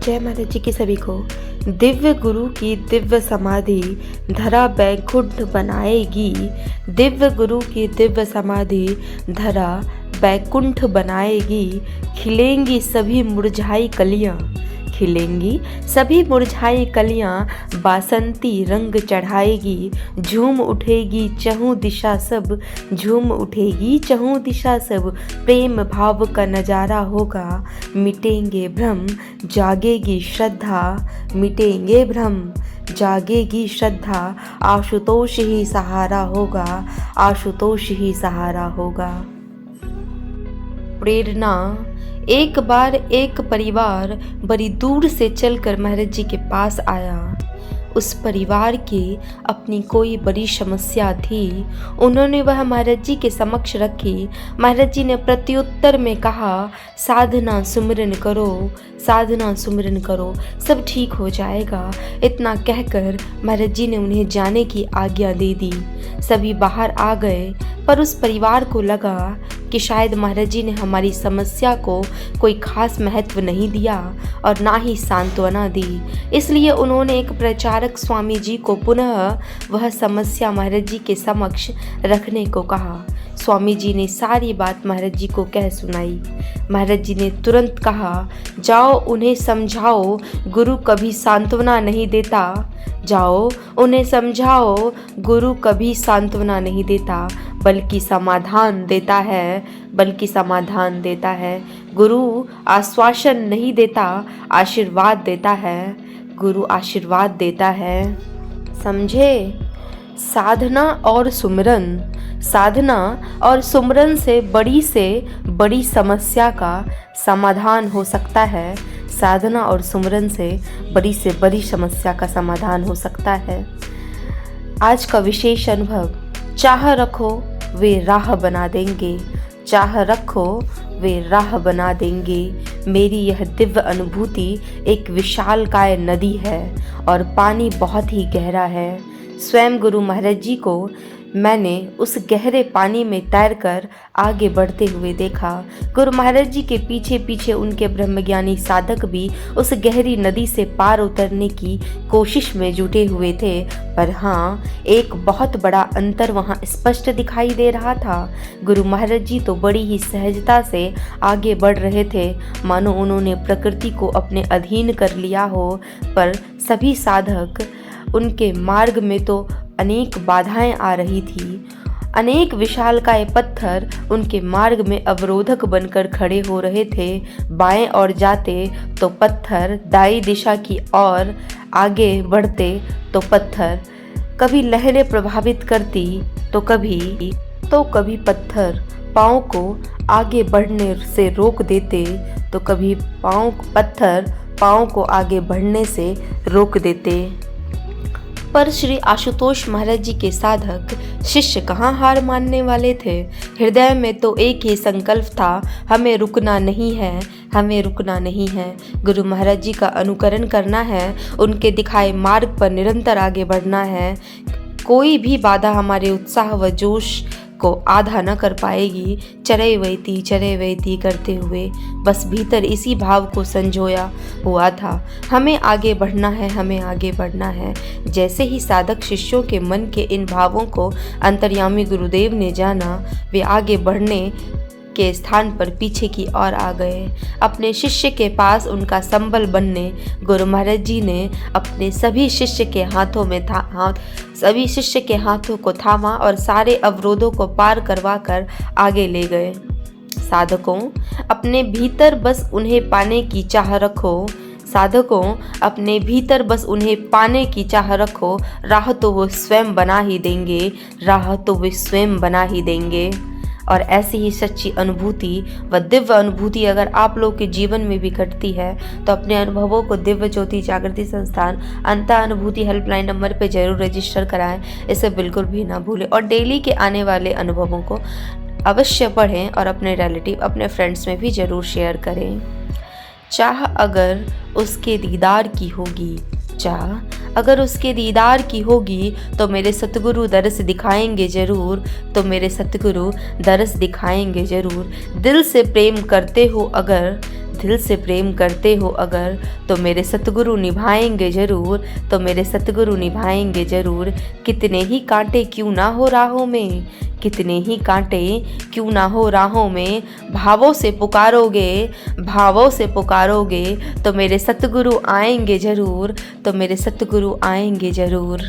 जय महाराज जी की सभी को। दिव्य गुरु की दिव्य समाधि धरा बैकुंठ बनाएगी। दिव्य गुरु की दिव्य समाधि धरा बैकुंठ बनाएगी। खिलेंगी सभी मुरझाई कलियां, खिलेंगी सभी मुरझाई कलियां, बासंती रंग चढ़ाएगी। झूम उठेगी चहुं दिशा सब, झूम उठेगी चहुं दिशा सब। प्रेम भाव का नजारा होगा, मिटेंगे भ्रम जागेगी श्रद्धा, मिटेंगे भ्रम जागेगी श्रद्धा। आशुतोष ही सहारा होगा, आशुतोष ही सहारा होगा। प्रेरणा। एक बार एक परिवार बड़ी दूर से चलकर महाराज जी के पास आया। उस परिवार की अपनी कोई बड़ी समस्या थी। उन्होंने वह महाराज जी के समक्ष रखी। महाराज जी ने प्रत्युत्तर में कहा, साधना सुमिरन करो, साधना सुमिरन करो, सब ठीक हो जाएगा। इतना कहकर महाराज जी ने उन्हें जाने की आज्ञा दे दी। सभी बाहर आ गए, पर उस परिवार को लगा कि शायद महाराज जी ने हमारी समस्या को कोई खास महत्व नहीं दिया और ना ही सांत्वना दी। इसलिए उन्होंने एक प्रचारक स्वामी जी को पुनः वह समस्या महाराज जी के समक्ष रखने को कहा। स्वामी जी ने सारी बात महाराज जी को कह सुनाई। महाराज जी ने तुरंत कहा, जाओ उन्हें समझाओ, गुरु कभी सांत्वना नहीं देता। जाओ उन्हें समझाओ, गुरु कभी सांत्वना नहीं देता, बल्कि समाधान देता है, बल्कि समाधान देता है। गुरु आश्वासन नहीं देता, आशीर्वाद देता है। गुरु आशीर्वाद देता है। समझे? साधना और सुमिरन, साधना और सुमिरन से बड़ी समस्या का समाधान हो सकता है। साधना और सुमिरन से बड़ी समस्या का समाधान हो सकता है। आज का विशेष अनुभव, चाह रखो वे राह बना देंगे, चाह रखो वे राह बना देंगे। मेरी यह दिव्य अनुभूति एक विशालकाय नदी है और पानी बहुत ही गहरा है। स्वयं गुरु महाराज जी को मैंने उस गहरे पानी में तैरकर आगे बढ़ते हुए देखा। गुरु महाराज जी के पीछे पीछे उनके ब्रह्मज्ञानी साधक भी उस गहरी नदी से पार उतरने की कोशिश में जुटे हुए थे। पर हाँ, एक बहुत बड़ा अंतर वहाँ स्पष्ट दिखाई दे रहा था। गुरु महाराज जी तो बड़ी ही सहजता से आगे बढ़ रहे थे, मानो उन्होंने प्रकृति को अपने अधीन कर लिया हो। पर सभी साधक, उनके मार्ग में तो अनेक बाधाएं आ रही थी। अनेक विशालकाय पत्थर उनके मार्ग में अवरोधक बनकर खड़े हो रहे थे। बाएं ओर जाते तो पत्थर, दाई दिशा की ओर आगे बढ़ते तो पत्थर, कभी लहरें प्रभावित करती तो कभी पत्थर पाँव को आगे बढ़ने से रोक देते, तो कभी पत्थर पाँव को आगे बढ़ने से रोक देते। पर श्री आशुतोष महाराज जी के साधक शिष्य कहाँ हार मानने वाले थे। हृदय में तो एक ही संकल्प था, हमें रुकना नहीं है, हमें रुकना नहीं है। गुरु महाराज जी का अनुकरण करना है, उनके दिखाए मार्ग पर निरंतर आगे बढ़ना है। कोई भी बाधा हमारे उत्साह व जोश को आधा न कर पाएगी। चरे वैती करते हुए बस भीतर इसी भाव को संजोया हुआ था, हमें आगे बढ़ना है, हमें आगे बढ़ना है। जैसे ही साधक शिष्यों के मन के इन भावों को अंतर्यामी गुरुदेव ने जाना, वे आगे बढ़ने के स्थान पर पीछे की ओर आ गए। अपने शिष्य के पास उनका संबल बनने गुरु महाराज जी ने अपने सभी शिष्य के हाथों को थामा और सारे अवरोधों को पार करवा कर आगे ले गए। साधकों, अपने भीतर बस उन्हें पाने की चाह रखो। साधकों, अपने भीतर बस उन्हें पाने की चाह रखो। राह तो वो स्वयं बना ही देंगे, राह तो वे स्वयं बना ही देंगे। और ऐसी ही सच्ची अनुभूति व दिव्य अनुभूति अगर आप लोग के जीवन में भी घटती है तो अपने अनुभवों को दिव्य ज्योति जागृति संस्थान अंत अनुभूति हेल्पलाइन नंबर पे जरूर रजिस्टर कराएं। इसे बिल्कुल भी ना भूलें और डेली के आने वाले अनुभवों को अवश्य पढ़ें और अपने रिलेटिव, अपने फ्रेंड्स में भी जरूर शेयर करें। चाह अगर उसके दीदार की होगी, चाह अगर उसके दीदार की होगी तो मेरे सतगुरु दरस दिखाएंगे जरूर, तो मेरे सतगुरु दरस दिखाएंगे जरूर। दिल से प्रेम करते हो अगर, दिल से प्रेम करते हो अगर तो मेरे सतगुरु निभाएंगे ज़रूर, तो मेरे सतगुरु निभाएंगे ज़रूर। कितने ही कांटे क्यों ना हो राहों में, कितने ही कांटे क्यों ना हो राहों में, भावों से पुकारोगे, भावों से पुकारोगे तो मेरे सतगुरु आएंगे ज़रूर, तो मेरे सतगुरु आएंगे ज़रूर।